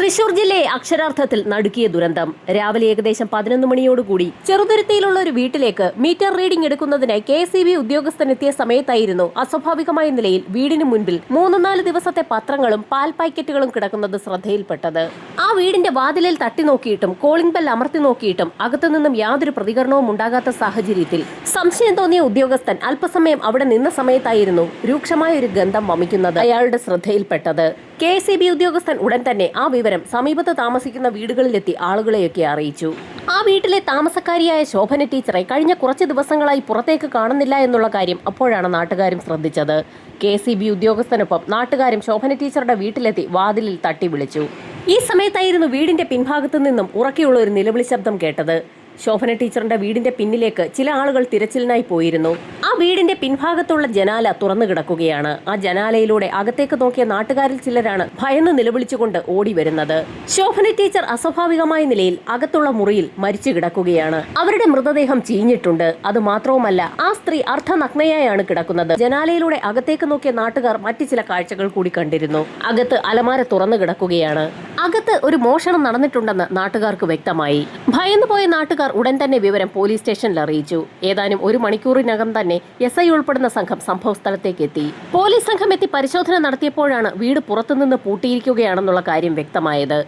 തൃശൂർ ജില്ലയെ അക്ഷരാർത്ഥത്തിൽ നടുക്കിയ ദുരന്തം. രാവിലെ ഏകദേശം 11 മണിയോടുകൂടി ചെറുതുരുത്തിയിലുള്ള ഒരു വീട്ടിലേക്ക് മീറ്റർ റീഡിംഗ് എടുക്കുന്നതിനായി KSEB ഉദ്യോഗസ്ഥനെത്തിയ സമയത്തായിരുന്നു അസ്വാഭാവികമായ നിലയിൽ വീടിന് മുൻപിൽ 3-4 ദിവസത്തെ പത്രങ്ങളും പാൽ പാക്കറ്റുകളും കിടക്കുന്നത് ശ്രദ്ധയിൽപ്പെട്ടത്. ആ വീടിന്റെ വാതിലിൽ തട്ടി നോക്കിയിട്ടും കോളിംഗ് ബെൽ അമർത്തി നോക്കിയിട്ടും അകത്തുനിന്നും യാതൊരു പ്രതികരണവും ഉണ്ടാകാത്ത സാഹചര്യത്തിൽ സംശയം തോന്നിയ ഉദ്യോഗസ്ഥൻ അല്പസമയം അവിടെ നിന്ന സമയത്തായിരുന്നു രൂക്ഷമായ ഒരു ഗന്ധം വമിക്കുന്നത് അയാളുടെ ശ്രദ്ധയിൽപ്പെട്ടത്. KSEB ഉദ്യോഗസ്ഥൻ ഉടൻ തന്നെ ആ വിവരം സമീപത്ത് താമസിക്കുന്ന വീടുകളിലെത്തി ആളുകളെയൊക്കെ അറിയിച്ചു. ആ വീട്ടിലെ താമസക്കാരിയായ ശോഭന ടീച്ചറെ കഴിഞ്ഞ കുറച്ച് ദിവസങ്ങളായി പുറത്തേക്ക് കാണുന്നില്ല എന്നുള്ള കാര്യം അപ്പോഴാണ് നാട്ടുകാരും ശ്രദ്ധിച്ചത്. KSEB ഉദ്യോഗസ്ഥനൊപ്പം നാട്ടുകാരും ശോഭന ടീച്ചറുടെ വീട്ടിലെത്തി വാതിലിൽ തട്ടി വിളിച്ചു. ഈ സമയത്തായിരുന്നു വീടിന്റെ പിൻഭാഗത്തു നിന്നും ഉറക്കെയുള്ള ഒരു നിലവിളി ശബ്ദം കേട്ടത്. ശോഭന ടീച്ചറിന്റെ വീടിന്റെ പിന്നിലേക്ക് ചില ആളുകൾ തിരച്ചിലിനായി പോയിരുന്നു. ആ വീടിന്റെ പിൻഭാഗത്തുള്ള ജനാല തുറന്നു കിടക്കുകയാണ്. ആ ജനാലയിലൂടെ അകത്തേക്ക് നോക്കിയ നാട്ടുകാരിൽ ചിലരാണ് ഭയന്ന് നിലവിളിച്ചുകൊണ്ട് ഓടി വരുന്നത്. ശോഭന ടീച്ചർ അസ്വാഭാവികമായ നിലയിൽ അകത്തുള്ള മുറിയിൽ മരിച്ചു കിടക്കുകയാണ്. അവരുടെ മൃതദേഹം ചീഞ്ഞിട്ടുണ്ട്. അത് മാത്രവുമല്ല, ആ സ്ത്രീ അർദ്ധനഗ്നയായാണ് കിടക്കുന്നത്. ജനാലയിലൂടെ അകത്തേക്ക് നോക്കിയ നാട്ടുകാർ മറ്റു ചില കാഴ്ചകൾ കൂടി കണ്ടിരുന്നു. അകത്ത് അലമാര തുറന്നു കിടക്കുകയാണ്. അകത്ത് ഒരു മോഷണം നടന്നിട്ടുണ്ടെന്ന് നാട്ടുകാർക്ക് വ്യക്തമായി. ഭയന്നു പോയ നാട്ടുകാർ ഉടൻ തന്നെ വിവരം പോലീസ് സ്റ്റേഷനിൽ അറിയിച്ചു. ഏതാനും ഒരു മണിക്കൂറിനകം തന്നെ SI ഉൾപ്പെടുന്ന സംഘം സംഭവ സ്ഥലത്തേക്ക് എത്തി. പോലീസ് സംഘം എത്തി പരിശോധന നടത്തിയപ്പോഴാണ് വീട് പുറത്തുനിന്ന് പൂട്ടിയിരിക്കുകയാണെന്നുള്ള കാര്യം വ്യക്തമായത്.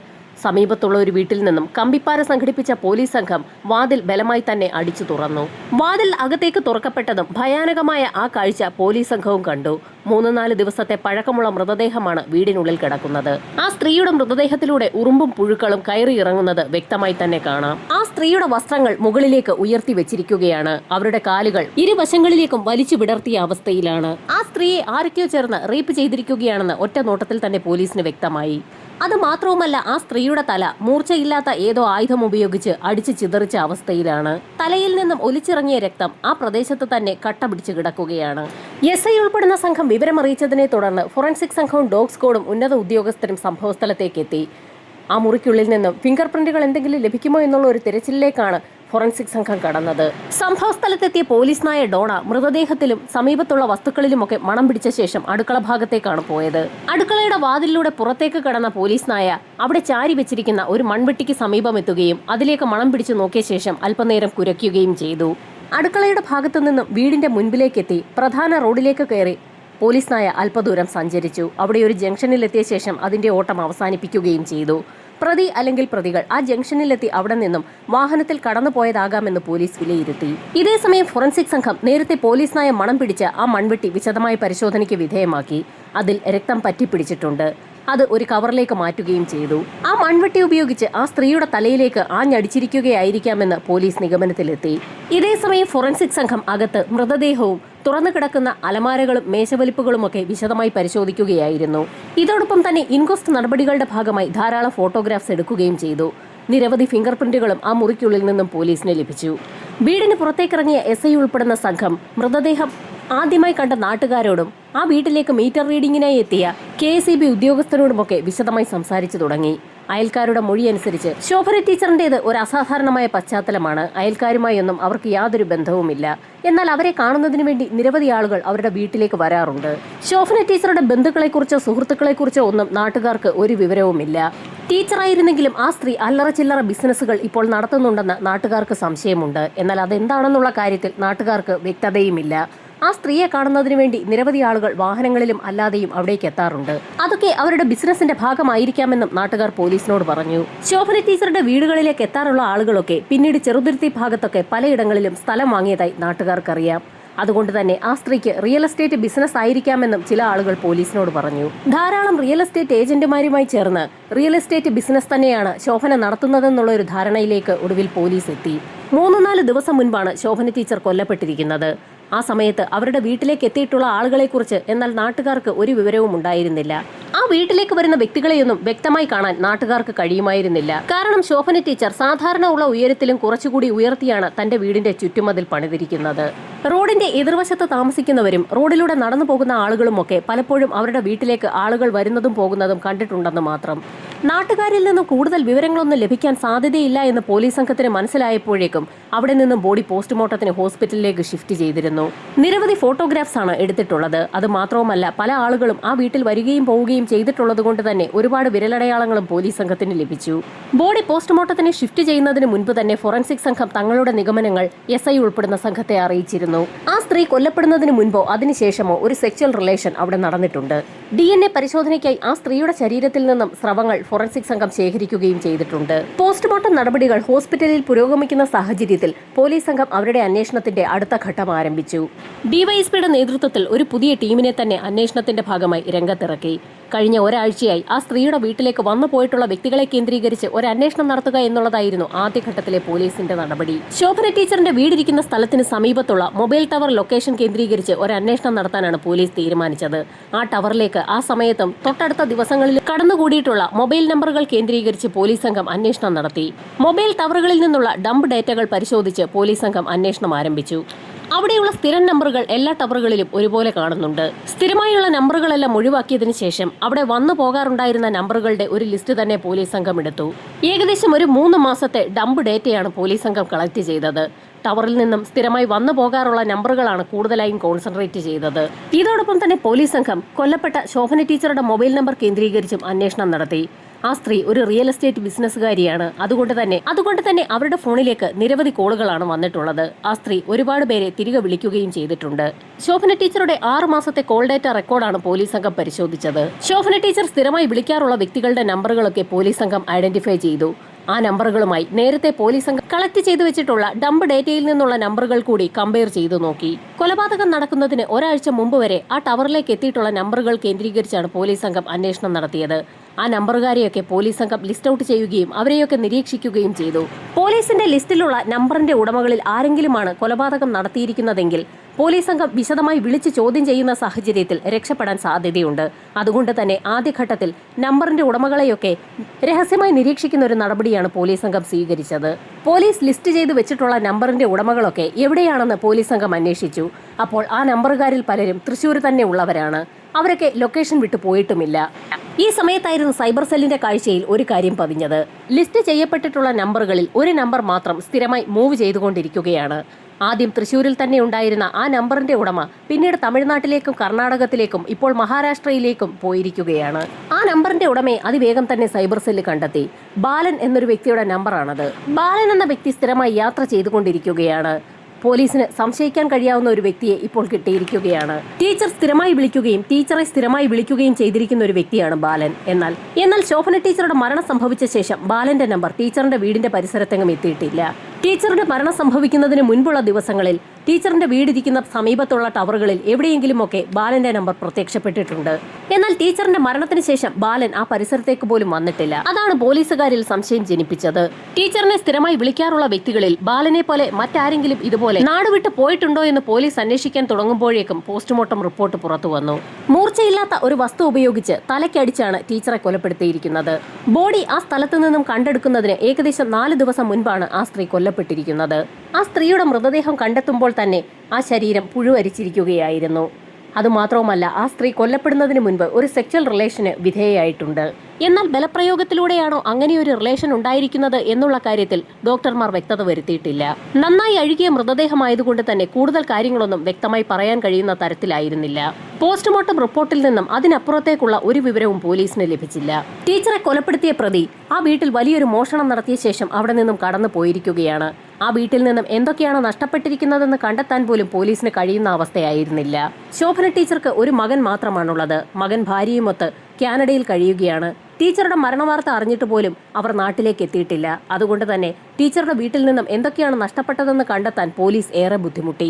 സമീപത്തുള്ള ഒരു വീട്ടിൽ നിന്നും കമ്പിപ്പാര സംഘടിപ്പിച്ച പോലീസ് സംഘം വാതിൽ ബലമായി തന്നെ അടിച്ചു തുറന്നു. വാതിൽ അകത്തേക്ക് തുറക്കപ്പെട്ടതും ഭയാനകമായ ആ കാഴ്ച പോലീസ് സംഘവും കണ്ടു. 3-4 ദിവസത്തെ പഴക്കമുള്ള മൃതദേഹമാണ് വീടിനുള്ളിൽ കിടക്കുന്നത്. ആ സ്ത്രീയുടെ മൃതദേഹത്തിലൂടെ ഉറുമ്പും പുഴുക്കളും കയറി ഇറങ്ങുന്നത് വ്യക്തമായി തന്നെ കാണാം. ആ സ്ത്രീയുടെ വസ്ത്രങ്ങൾ മുകളിലേക്ക് ഉയർത്തി വെച്ചിരിക്കുകയാണ്. അവരുടെ കാലുകൾ ഇരുവശങ്ങളിലേക്കും വലിച്ചു വിടർത്തിയ അവസ്ഥയിലാണ്. ആ സ്ത്രീയെ ആരൊക്കെയോ ചേർന്ന് റേപ്പ് ചെയ്തിരിക്കുകയാണെന്ന് ഒറ്റ നോട്ടത്തിൽ തന്നെ പോലീസിന് വ്യക്തമായി. അത് മാത്രവുമല്ല, ആ സ്ത്രീയുടെ തല മൂർച്ചയില്ലാത്ത ഏതോ ആയുധം ഉപയോഗിച്ച് അടിച്ചു ചിതറിച്ച അവസ്ഥയിലാണ്. തലയിൽ നിന്നും ഒലിച്ചിറങ്ങിയ രക്തം ആ പ്രദേശത്ത് തന്നെ കട്ട പിടിച്ച് കിടക്കുകയാണ്. SI ഉൾപ്പെടുന്ന സംഘം വിവരമറിയിച്ചതിനെ തുടർന്ന് ഫോറൻസിക് സംഘവും ഡോഗ് സ്ക്വാഡും ഉന്നത ഉദ്യോഗസ്ഥരും സംഭവസ്ഥലത്തേക്ക് എത്തി. ആ മുറിക്കുള്ളിൽ നിന്നും ഫിംഗർ പ്രിന്റുകൾ എന്തെങ്കിലും ലഭിക്കുമോ എന്നുള്ള ഒരു തിരച്ചിലേക്കാണ് ഫോറൻസിക് സംഘം കടന്നത്. സംഭവ സ്ഥലത്തെത്തിയ പോലീസ് നായ ഡോണ മൃതദേഹത്തിലും സമീപത്തുള്ള വസ്തുക്കളിലുമൊക്കെ മണം പിടിച്ച ശേഷം അടുക്കള ഭാഗത്തേക്കാണ് പോയത്. അടുക്കളയുടെ വാതിലിലൂടെ പുറത്തേക്ക് കടന്ന പോലീസ് നായ അവിടെ ചാരി വെച്ചിരിക്കുന്ന ഒരു മൺവെട്ടിക്ക് സമീപം എത്തുകയും അതിലേക്ക് മണം പിടിച്ചു നോക്കിയ ശേഷം അല്പനേരം കുരയ്ക്കുകയും ചെയ്തു. അടുക്കളയുടെ ഭാഗത്തു നിന്നും വീടിന്റെ മുൻപിലേക്കെത്തി പ്രധാന റോഡിലേക്ക് കയറി പോലീസ് നായ അല്പദൂരം സഞ്ചരിച്ചു. അവിടെ ഒരു ജംഗ്ഷനിലെത്തിയ ശേഷം അതിന്റെ ഓട്ടം അവസാനിപ്പിക്കുകയും ചെയ്തു. പ്രതി അല്ലെങ്കിൽ പ്രതികൾ ആ ജംഗ്ഷനിലെത്തി അവിടെ നിന്നും വാഹനത്തിൽ കടന്നുപോയതാകാമെന്ന് പോലീസ് വിലയിരുത്തി. ഇതേസമയം ഫോറൻസിക് സംഘം നേരത്തെ പോലീസ് നായ മണം പിടിച്ച ആ മൺവെട്ടി വിശദമായ പരിശോധനയ്ക്ക് വിധേയമാക്കി. അതിൽ രക്തം പറ്റിപ്പിടിച്ചിട്ടുണ്ട്. അത് ഒരു കവറിലേക്ക് മാറ്റുകയും ചെയ്തു. ആ മൺവെട്ടി ഉപയോഗിച്ച് ആ സ്ത്രീയുടെ തലയിലേക്ക് ആഞ്ഞടിച്ചിരിക്കുകയായിരിക്കാമെന്ന് പോലീസ് നിഗമനത്തിലെത്തി. ഇതേസമയം ഫോറൻസിക് സംഘം അകത്ത് മൃതദേഹവും തുറന്നു കിടക്കുന്ന അലമാരകളും മേശവലിപ്പുകളുമൊക്കെ വിശദമായി പരിശോധിക്കുകയായിരുന്നു. ഇതോടൊപ്പം തന്നെ ഇൻക്വസ്റ്റ് നടപടികളുടെ ഭാഗമായി ധാരാളം ഫോട്ടോഗ്രാഫ്സ് എടുക്കുകയും ചെയ്തു. നിരവധി ഫിംഗർ പ്രിന്റുകളും ആ മുറിക്കുള്ളിൽ നിന്നും പോലീസിന് ലഭിച്ചു. വീടിന് പുറത്തേക്കിറങ്ങിയ SI ഉൾപ്പെടുന്ന സംഘം മൃതദേഹം ആദ്യമായി കണ്ട നാട്ടുകാരോടും ആ വീട്ടിലേക്ക് മീറ്റർ റീഡിങ്ങിനായി എത്തിയ KSEB ഉദ്യോഗസ്ഥരോടുമൊക്കെ വിശദമായി സംസാരിച്ചു തുടങ്ങി. അയൽക്കാരുടെ മൊഴി അനുസരിച്ച് ശോഭന ടീച്ചറിൻ്റേത് ഒരു അസാധാരണമായ പശ്ചാത്തലമാണ്. അയൽക്കാരുമായൊന്നും അവർക്ക് യാതൊരു ബന്ധവുമില്ല. എന്നാൽ അവരെ കാണുന്നതിന് വേണ്ടി നിരവധി ആളുകൾ അവരുടെ വീട്ടിലേക്ക് വരാറുണ്ട്. ശോഭന ടീച്ചറുടെ ബന്ധുക്കളെക്കുറിച്ചോ സുഹൃത്തുക്കളെക്കുറിച്ചോ ഒന്നും നാട്ടുകാർക്ക് ഒരു വിവരവുമില്ല. ടീച്ചറായിരുന്നെങ്കിലും ആ സ്ത്രീ അല്ലറ ചില്ലറ ബിസിനസ്സുകൾ ഇപ്പോൾ നടത്തുന്നുണ്ടെന്ന് നാട്ടുകാർക്ക് സംശയമുണ്ട്. എന്നാൽ അതെന്താണെന്നുള്ള കാര്യത്തിൽ നാട്ടുകാർക്ക് വ്യക്തതയുമില്ല. ആ സ്ത്രീയെ കാണുന്നതിന് വേണ്ടി നിരവധി ആളുകൾ വാഹനങ്ങളിലും അല്ലാതെയും അവിടേക്ക് എത്താറുണ്ട്. അതൊക്കെ അവരുടെ ബിസിനസിന്റെ ഭാഗമായിരിക്കാമെന്നും നാട്ടുകാർ പോലീസിനോട് പറഞ്ഞു. ശോഭന ടീച്ചറുടെ വീടുകളിലേക്ക് എത്താറുള്ള ആളുകളൊക്കെ പിന്നീട് ചെറുതുരുത്തി ഭാഗത്തൊക്കെ പലയിടങ്ങളിലും സ്ഥലം വാങ്ങിയതായി നാട്ടുകാർക്കറിയാം. അതുകൊണ്ട് തന്നെ ആ സ്ത്രീക്ക് റിയൽ എസ്റ്റേറ്റ് ബിസിനസ് ആയിരിക്കാമെന്നും ചില ആളുകൾ പോലീസിനോട് പറഞ്ഞു. ധാരാളം റിയൽ എസ്റ്റേറ്റ് ഏജന്റുമാരുമായി ചേർന്ന് റിയൽ എസ്റ്റേറ്റ് ബിസിനസ് തന്നെയാണ് ശോഭന നടത്തുന്നതെന്നുള്ള ഒരു ധാരണയിലേക്ക് ഒടുവിൽ പോലീസ് എത്തി. 3-4 ദിവസം മുൻപാണ് ശോഭന ടീച്ചർ കൊല്ലപ്പെട്ടിരിക്കുന്നത്. ആ സമയത്ത് അവരുടെ വീട്ടിലേക്ക് എത്തിയിട്ടുള്ള ആളുകളെക്കുറിച്ച് എന്നാൽ നാട്ടുകാർക്ക് ഒരു വിവരവും ഉണ്ടായിരുന്നില്ല. ആ വീട്ടിലേക്ക് വരുന്ന വ്യക്തികളെയൊന്നും വ്യക്തമായി കാണാൻ നാട്ടുകാർക്ക് കഴിയുമായിരുന്നില്ല. കാരണം ശോഭന ടീച്ചർ സാധാരണ ഉള്ള ഉയരത്തിലും കുറച്ചുകൂടി ഉയർത്തിയാണ് തന്റെ വീടിന്റെ ചുറ്റുമതിൽ പണിതിരിക്കുന്നത്. റോഡിന്റെ എതിർവശത്ത് താമസിക്കുന്നവരും റോഡിലൂടെ നടന്നു പോകുന്ന ആളുകളുമൊക്കെ പലപ്പോഴും അവരുടെ വീട്ടിലേക്ക് ആളുകൾ വരുന്നതും പോകുന്നതും കണ്ടിട്ടുണ്ടെന്ന് മാത്രം. നാട്ടുകാരിൽ നിന്നും കൂടുതൽ വിവരങ്ങളൊന്നും ലഭിക്കാൻ സാധ്യതയില്ല എന്ന് പോലീസ് സംഘത്തിന് മനസ്സിലായപ്പോഴേക്കും അവിടെ നിന്നും ബോഡി പോസ്റ്റ്മോർട്ടത്തിന് ഹോസ്പിറ്റലിലേക്ക് ഷിഫ്റ്റ് ചെയ്തിരുന്നു. നിരവധി ഫോട്ടോഗ്രാഫ്സ് ആണ് എടുത്തിട്ടുള്ളത്. അത് മാത്രവുമല്ല, പല ആളുകളും ആ വീട്ടിൽ വരികയും പോവുകയും ചെയ്തിട്ടുള്ളത് കൊണ്ട് തന്നെ ഒരുപാട് വിരലടയാളങ്ങളും പോലീസ് സംഘത്തിന് ലഭിച്ചു. ബോഡി പോസ്റ്റ്മോർട്ടത്തിന് ഷിഫ്റ്റ് ചെയ്യുന്നതിന് മുൻപ് തന്നെ ഫോറൻസിക് സംഘം തങ്ങളുടെ നിഗമനങ്ങൾ SI ഉൾപ്പെടുന്ന സംഘത്തെ അറിയിച്ചിരുന്നു. ആ സ്ത്രീ കൊല്ലപ്പെടുന്നതിന് മുൻപോ അതിനുശേഷമോ ഒരു സെക്ച്വൽ റിലേഷൻ അവിടെ നടന്നിട്ടുണ്ട്. DNA പരിശോധനയ്ക്കായി ആ സ്ത്രീയുടെ ശരീരത്തിൽ നിന്നും സ്രവങ്ങൾ ഫോറൻസിക് സംഘം ശേഖരിക്കുകയും ചെയ്തിട്ടുണ്ട്. പോസ്റ്റ്മോർട്ടം നടപടികൾ ഹോസ്പിറ്റലിൽ പുരോഗമിക്കുന്ന സാഹചര്യത്തിൽ പോലീസ് സംഘം അവരുടെ അന്വേഷണത്തിന്റെ അടുത്ത ഘട്ടം ആരംഭിച്ചു. ഡിവൈഎസ്പിയുടെ നേതൃത്വത്തിൽ ഒരു പുതിയ ടീമിനെ തന്നെ അന്വേഷണത്തിന്റെ ഭാഗമായി രംഗത്തിറക്കി. കഴിഞ്ഞ ഒരാഴ്ചയായി ആ സ്ത്രീയുടെ വീട്ടിലേക്ക് വന്നു പോയിട്ടുള്ള വ്യക്തികളെ കേന്ദ്രീകരിച്ച് ഒരു അന്വേഷണം നടത്തുക എന്നുള്ളതായിരുന്നു ആദ്യഘട്ടത്തിലെ പോലീസിന്റെ നടപടി. ശോഭന ടീച്ചറിന്റെ വീടിരിക്കുന്ന സ്ഥലത്തിന് സമീപത്തുള്ള മൊബൈൽ ടവർ ലൊക്കേഷൻ കേന്ദ്രീകരിച്ച് ഒരു അന്വേഷണം നടത്താനാണ് പോലീസ് തീരുമാനിച്ചത്. ആ ടവറിലേക്ക് ആ സമയത്തും തൊട്ടടുത്ത ദിവസങ്ങളിൽ കടന്നുകൂടിയിട്ടുള്ള മൊബൈൽ നമ്പറുകൾ കേന്ദ്രീകരിച്ച് പോലീസ് സംഘം അന്വേഷണം നടത്തി. മൊബൈൽ ടവറുകളിൽ നിന്നുള്ള ഡംപ് ഡേറ്റകൾ പരിശോധിച്ച് പോലീസ് സംഘം അന്വേഷണം ആരംഭിച്ചു. അവിടെയുള്ള സ്ഥിരം നമ്പറുകൾ എല്ലാ ടവറുകളിലും ഒരുപോലെ കാണുന്നുണ്ട്. സ്ഥിരമായുള്ള നമ്പറുകളെല്ലാം ഒഴിവാക്കിയതിനു ശേഷം അവിടെ വന്നു പോകാറുണ്ടായിരുന്ന നമ്പറുകളുടെ ഒരു ലിസ്റ്റ് തന്നെ പോലീസ് സംഘം എടുത്തു. ഏകദേശം ഒരു 3 മാസത്തെ ഡംപ് ഡേറ്റയാണ് പോലീസ് സംഘം കളക്ട് ചെയ്തത്. ടവറിൽ നിന്നും സ്ഥിരമായി വന്നു പോകാറുള്ള നമ്പറുകളാണ് കൂടുതലായും കോൺസെൻട്രേറ്റ് ചെയ്തത്. ഇതോടൊപ്പം തന്നെ പോലീസ് സംഘം കൊല്ലപ്പെട്ട ശോഭന ടീച്ചറുടെ മൊബൈൽ നമ്പർ കേന്ദ്രീകരിച്ചും അന്വേഷണം നടത്തി. ആ സ്ത്രീ ഒരു റിയൽ എസ്റ്റേറ്റ് ബിസിനസ്സുകാരിയാണ്. അതുകൊണ്ട് തന്നെ അവരുടെ ഫോണിലേക്ക് നിരവധി കോളുകളാണ് വന്നിട്ടുള്ളത്. ആ സ്ത്രീ ഒരുപാട് പേരെ തിരികെ വിളിക്കുകയും ചെയ്തിട്ടുണ്ട്. ശോഭന ടീച്ചറുടെ 6 മാസത്തെ കോൾ ഡേറ്റ റെക്കോർഡാണ് പോലീസ് സംഘം പരിശോധിച്ചത്. ശോഭന ടീച്ചർ സ്ഥിരമായി വിളിക്കാറുള്ള വ്യക്തികളുടെ നമ്പറുകളൊക്കെ പോലീസ് സംഘം ഐഡന്റിഫൈ ചെയ്തു. ആ നമ്പറുകളുമായി നേരത്തെ പോലീസ് സംഘം കളക്ട് ചെയ്തു വെച്ചിട്ടുള്ള ഡംപ് ഡേറ്റയിൽ നിന്നുള്ള നമ്പറുകൾ കൂടി കമ്പയർ ചെയ്തു നോക്കി. കൊലപാതകം നടക്കുന്നതിന് ഒരാഴ്ച മുമ്പ് വരെ ആ ടവറിലേക്ക് എത്തിയിട്ടുള്ള നമ്പറുകൾ കേന്ദ്രീകരിച്ചാണ് പോലീസ് സംഘം അന്വേഷണം നടത്തിയത്. ആ നമ്പറുകാരെയൊക്കെ പോലീസ് സംഘം ലിസ്റ്റ് ഔട്ട് ചെയ്യുകയും അവരെയൊക്കെ നിരീക്ഷിക്കുകയും ചെയ്തു. പോലീസിന്റെ ലിസ്റ്റിലുള്ള നമ്പറിന്റെ ഉടമകളിൽ ആരെങ്കിലുമാണ് കൊലപാതകം നടത്തിയിരിക്കുന്നതെങ്കിൽ പോലീസ് സംഘം വിശദമായി വിളിച്ച് ചോദ്യം ചെയ്യുന്ന സാഹചര്യത്തിൽ രക്ഷപ്പെടാൻ സാധ്യതയുണ്ട്. അതുകൊണ്ട് തന്നെ ആദ്യഘട്ടത്തിൽ നമ്പറിന്റെ ഉടമകളെയൊക്കെ രഹസ്യമായി നിരീക്ഷിക്കുന്ന ഒരു നടപടിയാണ് പോലീസ് സംഘം സ്വീകരിച്ചത്. പോലീസ് ലിസ്റ്റ് ചെയ്ത് വെച്ചിട്ടുള്ള നമ്പറിന്റെ ഉടമകളൊക്കെ എവിടെയാണെന്ന് പോലീസ് സംഘം അന്വേഷിച്ചു. അപ്പോൾ ആ നമ്പറുകാരിൽ പലരും തൃശ്ശൂർ തന്നെ ഉള്ളവരാണ്. അവരൊക്കെ ലൊക്കേഷൻ വിട്ടു പോയിട്ടുമില്ല. ഈ സമയത്തായിരുന്നു സൈബർ സെല്ലിന്റെ കാഴ്ചയിൽ ഒരു കാര്യം പതിഞ്ഞത്. ലിസ്റ്റ് ചെയ്യപ്പെട്ടിട്ടുള്ള നമ്പറുകളിൽ ഒരു നമ്പർ മാത്രം സ്ഥിരമായി മൂവ് ചെയ്തുകൊണ്ടിരിക്കുകയാണ്. ആദ്യം തൃശ്ശൂരിൽ തന്നെ ഉണ്ടായിരുന്ന ആ നമ്പറിന്റെ ഉടമ പിന്നീട് തമിഴ്നാട്ടിലേക്കും കർണാടകത്തിലേക്കും ഇപ്പോൾ മഹാരാഷ്ട്രയിലേക്കും പോയിരിക്കുകയാണ്. ആ നമ്പറിന്റെ ഉടമയെ അതിവേഗം തന്നെ സൈബർ സെല്ല് കണ്ടെത്തി. ബാലൻ എന്നൊരു വ്യക്തിയുടെ നമ്പറാണത്. ബാലൻ എന്ന വ്യക്തി സ്ഥിരമായി യാത്ര ചെയ്തുകൊണ്ടിരിക്കുകയാണ്. പോലീസിന് സംശയിക്കാൻ കഴിയാവുന്ന ഒരു വ്യക്തിയെ ഇപ്പോൾ കിട്ടിയിരിക്കുകയാണ്. ടീച്ചറെ സ്ഥിരമായി വിളിക്കുകയും ചെയ്തിരിക്കുന്ന ഒരു വ്യക്തിയാണ് ബാലൻ. എന്നാൽ ശോഭന ടീച്ചറുടെ മരണം സംഭവിച്ച ശേഷം ബാലന്റെ നമ്പർ ടീച്ചറിന്റെ വീടിന്റെ പരിസരത്തെങ്ങും എത്തിയിട്ടില്ല. ടീച്ചറുടെ മരണം സംഭവിക്കുന്നതിന് മുൻപുള്ള ദിവസങ്ങളിൽ ടീച്ചറിന്റെ വീടിരിക്കുന്ന സമീപത്തുള്ള ടവറുകളിൽ എവിടെയെങ്കിലുമൊക്കെ ബാലന്റെ നമ്പർ പ്രത്യക്ഷപ്പെട്ടിട്ടുണ്ട്. എന്നാൽ ടീച്ചറിന്റെ മരണത്തിന് ശേഷം ബാലൻ ആ പരിസരത്തേക്ക് പോലും വന്നിട്ടില്ല. അതാണ് പോലീസുകാരിൽ സംശയം ജനിപ്പിച്ചത്. ടീച്ചറിനെ സ്ഥിരമായി വിളിക്കാറുള്ള വ്യക്തികളിൽ ബാലനെ പോലെ മറ്റാരെങ്കിലും ഇതുപോലെ നാടുവിട്ട് പോയിട്ടുണ്ടോ എന്ന് പോലീസ് അന്വേഷിക്കാൻ തുടങ്ങുമ്പോഴേക്കും പോസ്റ്റ്മോർട്ടം റിപ്പോർട്ട് പുറത്തു വന്നു. മൂർച്ചയില്ലാത്ത ഒരു വസ്തു ഉപയോഗിച്ച് തലയ്ക്കടിച്ചാണ് ടീച്ചറെ കൊലപ്പെടുത്തിയിരിക്കുന്നത്. ബോഡി ആ സ്ഥലത്തു നിന്നും കണ്ടെടുക്കുന്നതിന് ഏകദേശം 4 ദിവസം മുൻപാണ് ആ സ്ത്രീ കൊല്ലപ്പെട്ടിരിക്കുന്നത്. ആ സ്ത്രീയുടെ മൃതദേഹം കണ്ടെത്തുമ്പോൾ തന്നെ ആ ശരീരം പുഴുവരിച്ചിരിക്കുകയായിരുന്നു. അതുമാത്രവുമല്ല, ആ സ്ത്രീ കൊല്ലപ്പെടുന്നതിന് മുൻപ് ഒരു സെക്ച്വൽ റിലേഷന് വിധേയയായിട്ടുണ്ട്. എന്നാൽ ബലപ്രയോഗത്തിലൂടെയാണോ അങ്ങനെയൊരു റിലേഷൻ ഉണ്ടായിരിക്കുന്നത് എന്നുള്ള കാര്യത്തിൽ ഡോക്ടർമാർ വ്യക്തത വരുത്തിയിട്ടില്ല. നന്നായി അഴുകിയ മൃതദേഹമായതുകൊണ്ട് തന്നെ കൂടുതൽ കാര്യങ്ങളൊന്നും വ്യക്തമായി പറയാൻ കഴിയുന്ന തരത്തിലായിരുന്നില്ല. പോസ്റ്റ്മോർട്ടം റിപ്പോർട്ടിൽ നിന്നും അതിനപ്പുറത്തേക്കുള്ള ഒരു വിവരവും പോലീസിന് ലഭിച്ചില്ല. ടീച്ചറെ കൊലപ്പെടുത്തിയ പ്രതി ആ വീട്ടിൽ വലിയൊരു മോഷണം നടത്തിയ ശേഷം അവിടെ നിന്നും കടന്നു പോയിരിക്കുകയാണ്. ആ വീട്ടിൽ നിന്നും എന്തൊക്കെയാണ് നഷ്ടപ്പെട്ടിരിക്കുന്നതെന്ന് കണ്ടെത്താൻ പോലും പോലീസിന് കഴിയുന്ന അവസ്ഥയായിരുന്നില്ല. ശോഭന ടീച്ചർക്ക് ഒരു മകൻ മാത്രമാണുള്ളത്. മകൻ ഭാര്യയുമൊത്ത് കാനഡയിൽ കഴിയുകയാണ്. ടീച്ചറുടെ മരണവാർത്ത അറിഞ്ഞിട്ട് പോലും അവർ നാട്ടിലേക്ക് എത്തിയിട്ടില്ല. അതുകൊണ്ട് തന്നെ ടീച്ചറുടെ വീട്ടിൽ നിന്നും എന്തൊക്കെയാണ് നഷ്ടപ്പെട്ടതെന്ന് കണ്ടെത്താൻ പോലീസ് ഏറെ ബുദ്ധിമുട്ടി.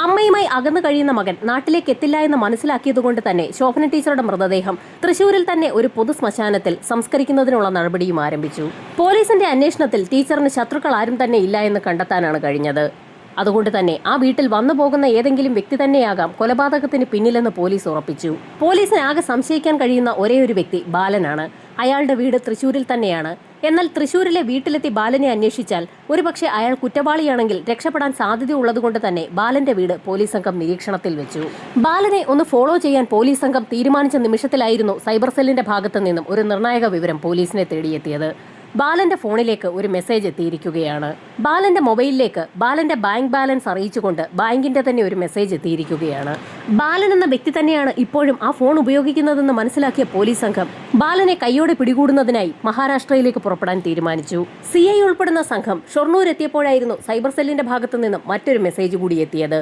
അമ്മയുമായി അകന്നു കഴിയുന്ന മകൻ നാട്ടിലേക്ക് എത്തില്ല എന്ന് മനസ്സിലാക്കിയതുകൊണ്ട് തന്നെ ശോഭന ടീച്ചറുടെ മൃതദേഹം തൃശ്ശൂരിൽ തന്നെ ഒരു പൊതു ശ്മശാനത്തിൽ സംസ്കരിക്കുന്നതിനുള്ള നടപടിയും ആരംഭിച്ചു. പോലീസിന്റെ അന്വേഷണത്തിൽ ടീച്ചറിന് ശത്രുക്കൾ ആരും തന്നെ ഇല്ല എന്ന് കണ്ടെത്താനാണ് കഴിഞ്ഞത്. അതുകൊണ്ട് തന്നെ ആ വീട്ടിൽ വന്നു പോകുന്ന ഏതെങ്കിലും വ്യക്തി തന്നെയാകാം കൊലപാതകത്തിന് പിന്നിലെന്ന് പോലീസ് ഉറപ്പിച്ചു. പോലീസിന് ആകെ സംശയിക്കാൻ കഴിയുന്ന ഒരേയൊരു വ്യക്തി ബാലനാണ്. അയാളുടെ വീട് തൃശൂരിൽ തന്നെയാണ്. എന്നാൽ തൃശൂരിലെ വീട്ടിലെത്തി ബാലനെ അന്വേഷിച്ചാൽ ഒരുപക്ഷെ അയാൾ കുറ്റവാളിയാണെങ്കിൽ രക്ഷപ്പെടാൻ സാധ്യതയുള്ളതുകൊണ്ട് തന്നെ ബാലന്റെ വീട് പോലീസ് സംഘം നിരീക്ഷണത്തിൽ വെച്ചു. ബാലനെ ഒന്ന് ഫോളോ ചെയ്യാൻ പോലീസ് സംഘം തീരുമാനിച്ച നിമിഷത്തിലായിരുന്നു സൈബർ സെല്ലിന്റെ ഭാഗത്തു നിന്നും ഒരു നിർണായക വിവരം പോലീസിനെ തേടിയെത്തിയത്. ബാലന്റെ ഫോണിലേക്ക് ഒരു മെസ്സേജ് എത്തിയിരിക്കുകയാണ്. ബാലന്റെ മൊബൈലിലേക്ക് ബാലന്റെ ബാങ്ക് ബാലൻസ് അറിയിച്ചുകൊണ്ട് ബാങ്കിന്റെ തന്നെ ഒരു മെസ്സേജ് എത്തിയിരിക്കുകയാണ്. ബാലൻ എന്ന വ്യക്തി തന്നെയാണ് ഇപ്പോഴും ആ ഫോൺ ഉപയോഗിക്കുന്നതെന്ന് മനസ്സിലാക്കിയ പോലീസ് സംഘം ബാലനെ കൈയോടെ പിടികൂടുന്നതിനായി മഹാരാഷ്ട്രയിലേക്ക് പുറപ്പെടാൻ തീരുമാനിച്ചു. CI ഉൾപ്പെടുന്ന സംഘം ഷൊർണൂർ എത്തിയപ്പോഴായിരുന്നു സൈബർ സെല്ലിന്റെ ഭാഗത്തു നിന്നും മറ്റൊരു മെസ്സേജ് കൂടി എത്തിയത്.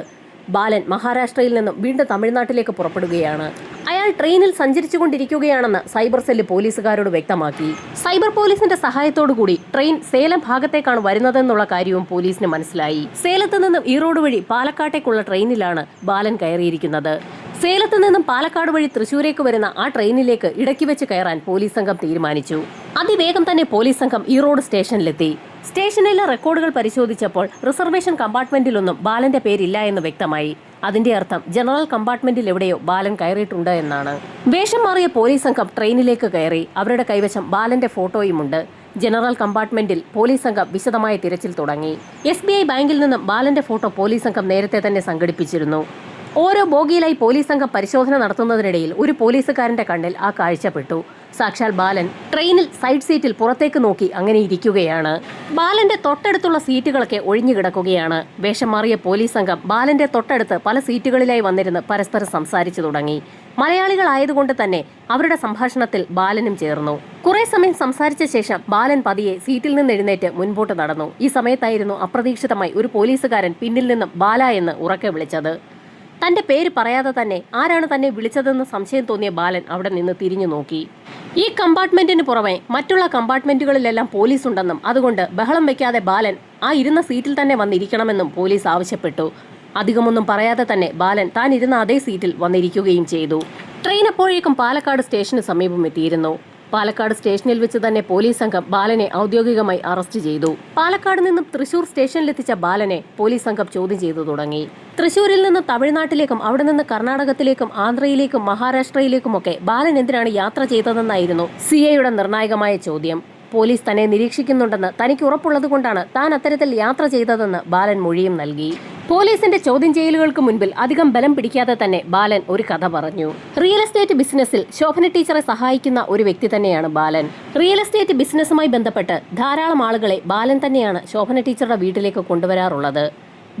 ബാലൻ മഹാരാഷ്ട്രയിൽ നിന്നും വീണ്ടും തമിഴ്നാട്ടിലേക്ക് പുറപ്പെടുകയാണ്. അയാൾ ട്രെയിനിൽ സഞ്ചരിച്ചുകൊണ്ടിരിക്കുകയാണെന്ന് സൈബർ സെല്ല് പോലീസുകാരോട് വ്യക്തമാക്കി. സൈബർ പോലീസിന്റെ സഹായത്തോടുകൂടി ട്രെയിൻ സേലം ഭാഗത്തേക്കാണ് വരുന്നതെന്നുള്ള കാര്യവും പോലീസിന് മനസ്സിലായി. സേലത്ത് നിന്നും ഈറോഡ് വഴി പാലക്കാട്ടേക്കുള്ള ട്രെയിനിലാണ് ബാലൻ കയറിയിരിക്കുന്നത്. സേലത്ത് നിന്നും പാലക്കാട് വഴി തൃശൂരേക്ക് വരുന്ന ആ ട്രെയിനിലേക്ക് ഇടയ്ക്ക് വെച്ച് കയറാൻ പോലീസ് സംഘം തീരുമാനിച്ചു. അതിവേഗം തന്നെ പോലീസ് സംഘം ഈറോഡ് സ്റ്റേഷനിലെത്തി. സ്റ്റേഷനിലെ റെക്കോർഡുകൾ പരിശോധിച്ചപ്പോൾ റിസർവേഷൻ കമ്പാർട്ട്മെന്റിലൊന്നും ബാലന്റെ പേരില്ല എന്ന് വ്യക്തമായി. അതിന്റെ അർത്ഥം ജനറൽ കമ്പാർട്ട്മെന്റിൽ എവിടെയോ ബാലൻ കയറിയിട്ടുണ്ട് എന്നാണ്. വേഷം മാറിയ പോലീസ് സംഘം ട്രെയിനിലേക്ക് കയറി. അവരുടെ കൈവശം ബാലന്റെ ഫോട്ടോയുമുണ്ട്. ജനറൽ കമ്പാർട്ട്മെന്റിൽ പോലീസ് സംഘം വിശദമായ തിരച്ചിൽ തുടങ്ങി. SBI ബാങ്കിൽ നിന്നും ബാലന്റെ ഫോട്ടോ പോലീസ് സംഘം നേരത്തെ തന്നെ സംഘടിപ്പിച്ചിരുന്നു. ഓരോ ബോഗിയിലായി പോലീസ് സംഘം പരിശോധന നടത്തുന്നതിനിടയിൽ ഒരു പോലീസുകാരന്റെ കണ്ണിൽ ആ കാഴ്ചപ്പെട്ടു. സാക്ഷാൽ ബാലൻ ട്രെയിനിൽ സൈഡ് സീറ്റിൽ പുറത്തേക്ക് നോക്കി അങ്ങനെ ഇരിക്കുകയാണ്. ബാലന്റെ തൊട്ടടുത്തുള്ള സീറ്റുകളൊക്കെ ഒഴിഞ്ഞു കിടക്കുകയാണ്. വേഷം മാറിയ പോലീസ് സംഘം ബാലന്റെ തൊട്ടടുത്ത് പല സീറ്റുകളിലായി വന്നിരുന്ന് പരസ്പരം സംസാരിച്ചു തുടങ്ങി. മലയാളികളായതുകൊണ്ട് തന്നെ അവരുടെ സംഭാഷണത്തിൽ ബാലനും ചേർന്നു. കുറെ സമയം സംസാരിച്ച ശേഷം ബാലൻ പതിയെ സീറ്റിൽ നിന്ന് എഴുന്നേറ്റ് മുൻപോട്ട് നടന്നു. ഈ സമയത്തായിരുന്നു അപ്രതീക്ഷിതമായി ഒരു പോലീസുകാരൻ പിന്നിൽ നിന്നും ബാല എന്ന് ഉറക്കെ വിളിച്ചത്. തന്റെ പേര് പറയാതെ തന്നെ ആരാണ് തന്നെ വിളിച്ചതെന്ന് സംശയം തോന്നിയ ബാലൻ അവിടെ നിന്ന് തിരിഞ്ഞു നോക്കി. ഈ കമ്പാർട്ട്മെന്റിന് പുറമെ മറ്റുള്ള കമ്പാർട്ട്മെന്റുകളിലെല്ലാം പോലീസ് ഉണ്ടെന്നും അതുകൊണ്ട് ബഹളം വെക്കാതെ ബാലൻ ആ ഇരുന്ന സീറ്റിൽ തന്നെ വന്നിരിക്കണമെന്നും പോലീസ് ആവശ്യപ്പെട്ടു. അധികമൊന്നും പറയാതെ തന്നെ ബാലൻ താൻ ഇരുന്ന അതേ സീറ്റിൽ വന്നിരിക്കുകയും ചെയ്തു. ട്രെയിൻ അപ്പോഴേക്കും പാലക്കാട് സ്റ്റേഷന് സമീപം എത്തിയിരുന്നു. പാലക്കാട് സ്റ്റേഷനിൽ വെച്ച് തന്നെ പോലീസ് സംഘം ബാലനെ ഔദ്യോഗികമായി അറസ്റ്റ് ചെയ്തു. പാലക്കാട് നിന്നും തൃശൂർ സ്റ്റേഷനിലെത്തിച്ച ബാലനെ പോലീസ് സംഘം ചോദ്യം ചെയ്തു തുടങ്ങി. തൃശൂരിൽ നിന്ന് തമിഴ്നാട്ടിലേക്കും അവിടെ നിന്ന് കർണാടകത്തിലേക്കും ആന്ധ്രയിലേക്കും മഹാരാഷ്ട്രയിലേക്കുമൊക്കെ ബാലൻ എന്തിനാണ് യാത്ര ചെയ്തതെന്നായിരുന്നു CIയുടെ നിർണായകമായ ചോദ്യം. പോലീസ് തന്നെ നിരീക്ഷിക്കുന്നുണ്ടെന്ന് തനിക്ക് ഉറപ്പുള്ളതുകൊണ്ടാണ് താൻ അത്തരത്തിൽ യാത്ര ചെയ്തതെന്ന് ബാലൻ മൊഴിയും നൽകി. പോലീസിന്റെ ചോദ്യം ചെയ്യലുകൾക്ക് മുൻപിൽ അധികം ബലം പിടിക്കാതെ തന്നെ ബാലൻ ഒരു കഥ പറഞ്ഞു. റിയൽ എസ്റ്റേറ്റ് ബിസിനസ്സിൽ ശോഭന ടീച്ചറെ സഹായിക്കുന്ന ഒരു വ്യക്തി തന്നെയാണ് ബാലൻ. റിയൽ എസ്റ്റേറ്റ് ബിസിനസ്സുമായി ബന്ധപ്പെട്ട് ധാരാളം ആളുകളെ ബാലൻ തന്നെയാണ് ശോഭന ടീച്ചറുടെ വീട്ടിലേക്ക് കൊണ്ടുവരാറുള്ളത്.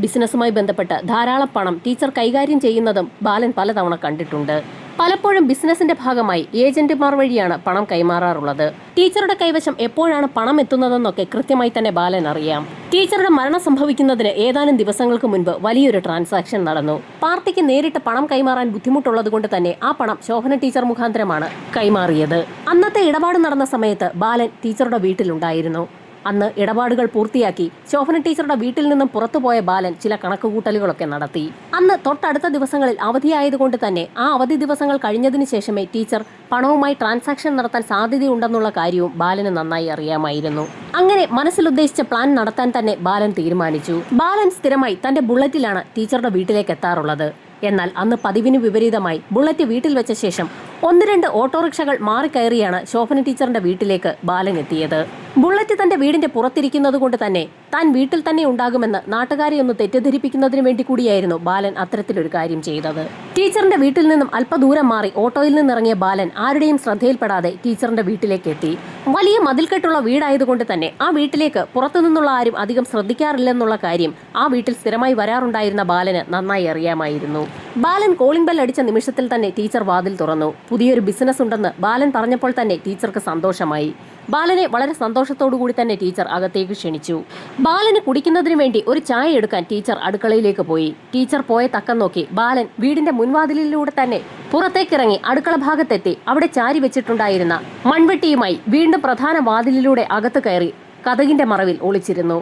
ബിസിനസ്സുമായി ബന്ധപ്പെട്ട് ധാരാളം പണം ടീച്ചർ കൈകാര്യം ചെയ്യുന്നതും ബാലൻ പലതവണ കണ്ടിട്ടുണ്ട്. പലപ്പോഴും ബിസിനസിന്റെ ഭാഗമായി ഏജന്റുമാർ വഴിയാണ് പണം കൈമാറാറുള്ളത്. ടീച്ചറുടെ കൈവശം എപ്പോഴാണ് പണം എത്തുന്നതെന്നൊക്കെ കൃത്യമായി തന്നെ ബാലൻ അറിയാം. ടീച്ചറുടെ മരണം സംഭവിക്കുന്നതിന് ഏതാനും ദിവസങ്ങൾക്ക് മുൻപ് വലിയൊരു ട്രാൻസാക്ഷൻ നടന്നു. പാർട്ടിക്ക് നേരിട്ട് പണം കൈമാറാൻ ബുദ്ധിമുട്ടുള്ളത് കൊണ്ട് തന്നെ ആ പണം ശോഭന ടീച്ചർ മുഖാന്തരമാണ് കൈമാറിയത്. അന്നത്തെ ഇടപാട് നടന്ന സമയത്ത് ബാലൻ ടീച്ചറുടെ വീട്ടിലുണ്ടായിരുന്നു. അന്ന് ഇടപാടുകൾ പൂർത്തിയാക്കി ശോഭന ടീച്ചറുടെ വീട്ടിൽ നിന്നും പുറത്തുപോയ ബാലൻ ചില കണക്കുകൂട്ടലുകളൊക്കെ നടത്തി. അന്ന് തൊട്ടടുത്ത ദിവസങ്ങളിൽ അവധിയായതുകൊണ്ട് തന്നെ ആ അവധി ദിവസങ്ങൾ കഴിഞ്ഞതിന് ശേഷമേ ടീച്ചർ പണവുമായി ട്രാൻസാക്ഷൻ നടത്താൻ സാധ്യതയുണ്ടെന്നുള്ള കാര്യവും ബാലന് നന്നായി അറിയാമായിരുന്നു. അങ്ങനെ മനസ്സിലുദ്ദേശിച്ച പ്ലാൻ നടത്താൻ തന്നെ ബാലൻ തീരുമാനിച്ചു. ബാലൻ സ്ഥിരമായി തന്റെ ബുള്ളറ്റിലാണ് ടീച്ചറുടെ വീട്ടിലേക്ക് എത്താറുള്ളത്. എന്നാൽ അന്ന് പതിവിന് വിപരീതമായി ബുള്ളറ്റ് വീട്ടിൽ വെച്ച ശേഷം 1-2 ഓട്ടോറിക്ഷകൾ മാറിക്കയറിയാണ് ശോഭന ടീച്ചറിന്റെ വീട്ടിലേക്ക് ബാലൻ എത്തിയത്. ബുള്ളറ്റ് തന്റെ വീടിന്റെ പുറത്തിരിക്കുന്നത് കൊണ്ട് തന്നെ താൻ വീട്ടിൽ തന്നെ ഉണ്ടാകുമെന്ന് നാട്ടുകാരെ ഒന്ന് തെറ്റിദ്ധരിപ്പിക്കുന്നതിന് വേണ്ടി കൂടിയായിരുന്നു ബാലൻ അത്തരത്തിലൊരു കാര്യം ചെയ്തത്. ടീച്ചറിന്റെ വീട്ടിൽ നിന്നും അല്പദൂരം മാറി ഓട്ടോയിൽ നിന്നിറങ്ങിയ ബാലൻ ആരുടെയും ശ്രദ്ധയിൽപ്പെടാതെ ടീച്ചറിന്റെ വീട്ടിലേക്ക് എത്തി. വലിയ മതിൽക്കെട്ടുള്ള വീടായതുകൊണ്ട് തന്നെ ആ വീട്ടിലേക്ക് പുറത്തുനിന്നുള്ള ആരും അധികം ശ്രദ്ധിക്കാറില്ലെന്നുള്ള കാര്യം ആ വീട്ടിൽ സ്ഥിരമായി വരാറുണ്ടായിരുന്ന ബാലന് നന്നായി അറിയാമായിരുന്നു. ബാലൻ കോളിംഗ് ബെൽ അടിച്ച നിമിഷത്തിൽ തന്നെ ടീച്ചർ വാതിൽ തുറന്നു. പുതിയൊരു ബിസിനസ് ഉണ്ടെന്ന് ബാലൻ പറഞ്ഞപ്പോൾ തന്നെ ടീച്ചർക്ക് സന്തോഷമായി. ബാലനെ വളരെ സന്തോഷത്തോടുകൂടി തന്നെ ടീച്ചർ അകത്തേക്ക് ക്ഷണിച്ചു. ബാലന് കുടിക്കുന്നതിന് വേണ്ടി ഒരു ചായ എടുക്കാൻ ടീച്ചർ അടുക്കളയിലേക്ക് പോയി. ടീച്ചർ പോയ തക്കം നോക്കി ബാലൻ വീടിന്റെ മുൻവാതിലിലൂടെ തന്നെ പുറത്തേക്കിറങ്ങി അടുക്കള ഭാഗത്തെത്തി അവിടെ ചാരി വെച്ചിട്ടുണ്ടായിരുന്ന മൺവെട്ടിയുമായി വീണ്ടും പ്രധാന വാതിലിലൂടെ അകത്ത് കയറി കതകിന്റെ മറവിൽ ഒളിച്ചിരുന്നു.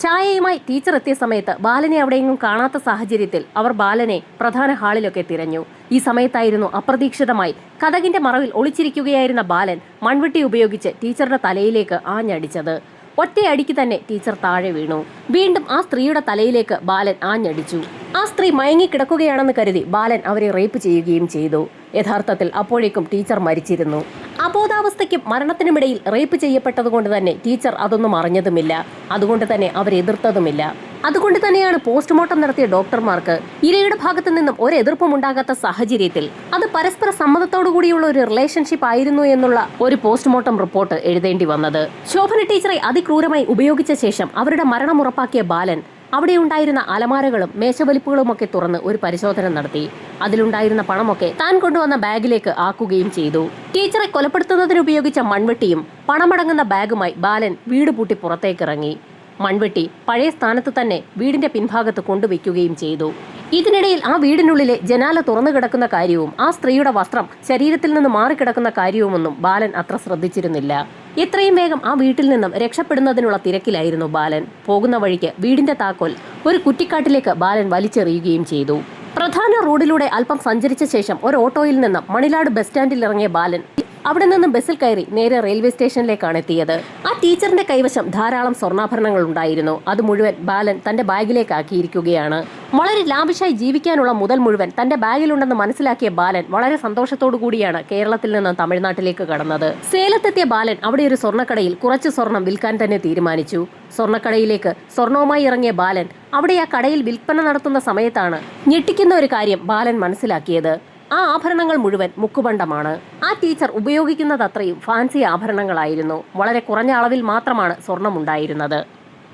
ചായയുമായി ടീച്ചർ എത്തിയ സമയത്ത് ബാലനെ അവിടെയെങ്ങും കാണാത്ത സാഹചര്യത്തിൽ അവർ ബാലനെ പ്രധാന ഹാളിലൊക്കെ തിരഞ്ഞു. ഈ സമയത്തായിരുന്നു അപ്രതീക്ഷിതമായി കതകിന്റെ മറവിൽ ഒളിച്ചിരിക്കുകയായിരുന്ന ബാലൻ മൺവെട്ടി ഉപയോഗിച്ച് ടീച്ചറുടെ തലയിലേക്ക് ആഞ്ഞടിച്ചത്. ഒറ്റയടിക്ക് തന്നെ ടീച്ചർ താഴെ വീണു. വീണ്ടും ആ സ്ത്രീയുടെ തലയിലേക്ക് ബാലൻ ആഞ്ഞടിച്ചു. ആ സ്ത്രീ മയങ്ങിക്കിടക്കുകയാണെന്ന് കരുതി ബാലൻ അവരെ റേപ്പ് ചെയ്യുകയും ചെയ്തു. യഥാർത്ഥത്തിൽ അപ്പോഴേക്കും ടീച്ചർ മരിച്ചിരുന്നു. അബോധാവസ്ഥയ്ക്കും മരണത്തിനുമിടയിൽ റേപ്പ് ചെയ്യപ്പെട്ടതുകൊണ്ട് തന്നെ ടീച്ചർ അതൊന്നും അറിഞ്ഞതുമില്ല. അതുകൊണ്ട് തന്നെ അവരെതിർത്തതുമില്ല. അതുകൊണ്ട് തന്നെയാണ് പോസ്റ്റ്മോർട്ടം നടത്തിയ ഡോക്ടർമാർക്ക് ഇരയുടെ ഭാഗത്തു നിന്നും ഒരു എതിർപ്പും ഉണ്ടാകാത്ത സാഹചര്യത്തിൽ അത് പരസ്പര സമ്മതത്തോടുകൂടിയുള്ള ഒരു റിലേഷൻഷിപ്പ് ആയിരുന്നു എന്നുള്ള ഒരു പോസ്റ്റ്മോർട്ടം റിപ്പോർട്ട് എഴുതേണ്ടി വന്നത്. ശോഭന ടീച്ചറെ അതിക്രൂരമായി ഉപയോഗിച്ച ശേഷം അവരുടെ മരണം ഉറപ്പാക്കിയ ബാലൻ അവിടെ ഉണ്ടായിരുന്ന അലമാരകളും മേശവലിപ്പുകളുമൊക്കെ തുറന്ന് ഒരു പരിശോധന നടത്തി. അതിലുണ്ടായിരുന്ന പണമൊക്കെ താൻ കൊണ്ടുവന്ന ബാഗിലേക്ക് ആക്കുകയും ചെയ്തു. ടീച്ചറെ കൊലപ്പെടുത്തുന്നതിന് ഉപയോഗിച്ച മൺവെട്ടിയും പണമടങ്ങുന്ന ബാഗുമായി ബാലൻ വീട് പൂട്ടി പുറത്തേക്കിറങ്ങി. മൺവെട്ടി പഴയ സ്ഥാനത്ത് തന്നെ വീടിന്റെ പിൻഭാഗത്ത് കൊണ്ടുവയ്ക്കുകയും ചെയ്തു. ഇതിനിടയിൽ ആ വീടിനുള്ളിലെ ജനാല തുറന്നു കിടക്കുന്ന കാര്യവും ആ സ്ത്രീയുടെ വസ്ത്രം ശരീരത്തിൽ നിന്ന് മാറിക്കിടക്കുന്ന കാര്യവുമൊന്നും ബാലൻ അത്ര ശ്രദ്ധിച്ചിരുന്നില്ല. എത്രയും വേഗം ആ വീട്ടിൽ നിന്നും രക്ഷപ്പെടുന്നതിനുള്ള തിരക്കിലായിരുന്നു ബാലൻ. പോകുന്ന വഴിക്ക് വീടിന്റെ താക്കോൽ ഒരു കുറ്റിക്കാട്ടിലേക്ക് ബാലൻ വലിച്ചെറിയുകയും ചെയ്തു. പ്രധാന റോഡിലൂടെ അല്പം സഞ്ചരിച്ച ശേഷം ഒരു ഓട്ടോയിൽ നിന്നും മണിലാട് ബസ് സ്റ്റാൻഡിൽ ഇറങ്ങിയ ബാലൻ അവിടെ നിന്നും ബസ്സിൽ കയറി നേരെ റെയിൽവേ സ്റ്റേഷനിലേക്കാണ് എത്തിയത്. ആ ടീച്ചറിന്റെ കൈവശം ധാരാളം സ്വർണ്ണാഭരണങ്ങൾ ഉണ്ടായിരുന്നു. അത് മുഴുവൻ ബാലൻ തന്റെ ബാഗിലേക്ക് ആക്കിയിരിക്കുകയാണ്. വളരെ ലാവിഷായി ജീവിക്കാനുള്ള മുതൽ മുഴുവൻ തന്റെ ബാഗിലുണ്ടെന്ന് മനസ്സിലാക്കിയ ബാലൻ വളരെ സന്തോഷത്തോടു കൂടിയാണ് കേരളത്തിൽ നിന്ന് തമിഴ്നാട്ടിലേക്ക് കടന്നത്. സേലത്തെത്തിയ ബാലൻ അവിടെ ഒരു സ്വർണ്ണക്കടയിൽ കുറച്ച് സ്വർണം വിൽക്കാൻ തന്നെ തീരുമാനിച്ചു. സ്വർണ്ണക്കടയിലേക്ക് സ്വർണവുമായി ഇറങ്ങിയ ബാലൻ അവിടെ ആ കടയിൽ വിൽപ്പന നടത്തുന്ന സമയത്താണ് ഞെട്ടിക്കുന്ന ഒരു കാര്യം ബാലൻ മനസ്സിലാക്കിയത്. ആ ആഭരണങ്ങൾ മുഴുവൻ മുക്കുപണ്ടമാണ്. ആ ടീച്ചർ ഉപയോഗിക്കുന്നത് അത്രയും ഫാൻസി ആഭരണങ്ങളായിരുന്നു. വളരെ കുറഞ്ഞ അളവിൽ മാത്രമാണ് സ്വർണമുണ്ടായിരുന്നത്.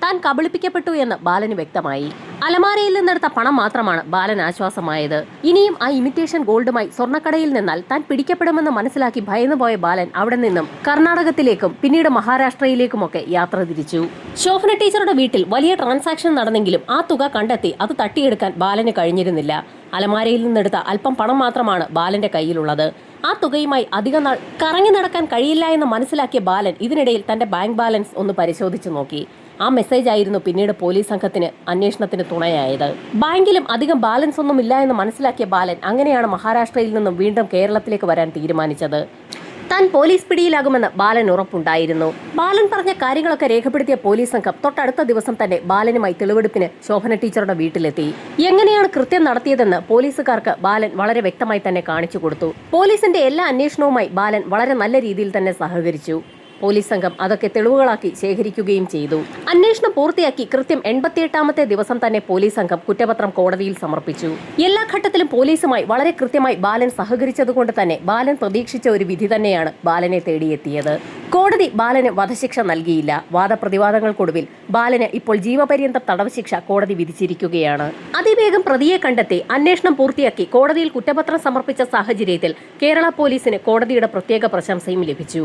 താൻ കബളിപ്പിക്കപ്പെട്ടു എന്ന് ബാലന് വ്യക്തമായി. അലമാരയിൽ നിന്നെടുത്ത പണം മാത്രമാണ് ബാലൻ ആശ്വാസമായത്. ഇനിയും ആ ഇമിറ്റേഷൻ ഗോൾഡുമായി സ്വർണ്ണക്കടയിൽ നിന്നാൽ താൻ പിടിക്കപ്പെടുമെന്ന് മനസ്സിലാക്കി ഭയന്നുപോയ ബാലൻ അവിടെ നിന്നും കർണാടകത്തിലേക്കും പിന്നീട് മഹാരാഷ്ട്രയിലേക്കുമൊക്കെ യാത്ര തിരിച്ചു. ശോഭന ടീച്ചറുടെ വീട്ടിൽ വലിയ ട്രാൻസാക്ഷൻ നടന്നെങ്കിലും ആ തുക കണ്ടെത്തി അത് തട്ടിയെടുക്കാൻ ബാലന് കഴിഞ്ഞിരുന്നില്ല. അലമാരയിൽ നിന്നെടുത്ത അല്പം പണം മാത്രമാണ് ബാലന്റെ കയ്യിലുള്ളത്. ആ തുകയുമായി അധികം നാൾ കറങ്ങി നടക്കാൻ കഴിയില്ല എന്ന് മനസ്സിലാക്കിയ ബാലൻ ഇതിനിടയിൽ തന്റെ ബാങ്ക് ബാലൻസ് ഒന്ന് പരിശോധിച്ചു നോക്കി. ആ മെസ്സേജ് ആയിരുന്നു പിന്നീട് പോലീസ് സംഘത്തിന് അന്വേഷണത്തിന് തുണയായത്. ബാങ്കിലും അധികം ബാലൻസ് ഒന്നും ഇല്ല എന്ന് മനസ്സിലാക്കിയ ബാലൻ അങ്ങനെയാണ് മഹാരാഷ്ട്രയിൽ നിന്നും വീണ്ടും കേരളത്തിലേക്ക് വരാൻ തീരുമാനിച്ചത്. താൻ പോലീസ് പിടിയിലാകുമെന്ന് ബാലൻ ഉറപ്പുണ്ടായിരുന്നു. ബാലൻ പറഞ്ഞ കാര്യങ്ങളൊക്കെ രേഖപ്പെടുത്തിയ പോലീസ് സംഘം തൊട്ടടുത്ത ദിവസം തന്നെ ബാലനുമായി തെളിവെടുപ്പിന് ശോഭന ടീച്ചറുടെ വീട്ടിലെത്തി. എങ്ങനെയാണ് കൃത്യം നടത്തിയതെന്ന് പോലീസുകാർക്ക് ബാലൻ വളരെ വ്യക്തമായി തന്നെ കാണിച്ചു കൊടുത്തു. പോലീസിന്റെ എല്ലാ അന്വേഷണവുമായി ബാലൻ വളരെ നല്ല രീതിയിൽ തന്നെ സഹകരിച്ചു. പോലീസ് സംഘം അതൊക്കെ തെളിവുകളാക്കി ശേഖരിക്കുകയും ചെയ്തു. അന്വേഷണം പൂർത്തിയാക്കി കൃത്യം 88ാമത്തെ ദിവസം തന്നെ പോലീസ് സംഘം കുറ്റപത്രം കോടതിയിൽ സമർപ്പിച്ചു. എല്ലാ ഘട്ടത്തിലും പോലീസുമായി വളരെ കൃത്യമായി ബാലൻ സഹകരിച്ചതുകൊണ്ട് തന്നെ ബാലൻ പ്രതീക്ഷിച്ച ഒരു വിധി തന്നെയാണ് ബാലനെ തേടിയെത്തിയത്. കോടതി ബാലന് വധശിക്ഷ നൽകിയില്ല. വാദപ്രതിവാദങ്ങൾക്കൊടുവിൽ ബാലന് ഇപ്പോൾ ജീവപര്യന്തം തടവ് ശിക്ഷ കോടതി വിധിച്ചിരിക്കുകയാണ്. അതിവേഗം പ്രതിയെ കണ്ടെത്തി അന്വേഷണം പൂർത്തിയാക്കി കോടതിയിൽ കുറ്റപത്രം സമർപ്പിച്ച സാഹചര്യത്തിൽ കേരള പോലീസിന് കോടതിയുടെ പ്രത്യേക പ്രശംസയും ലഭിച്ചു.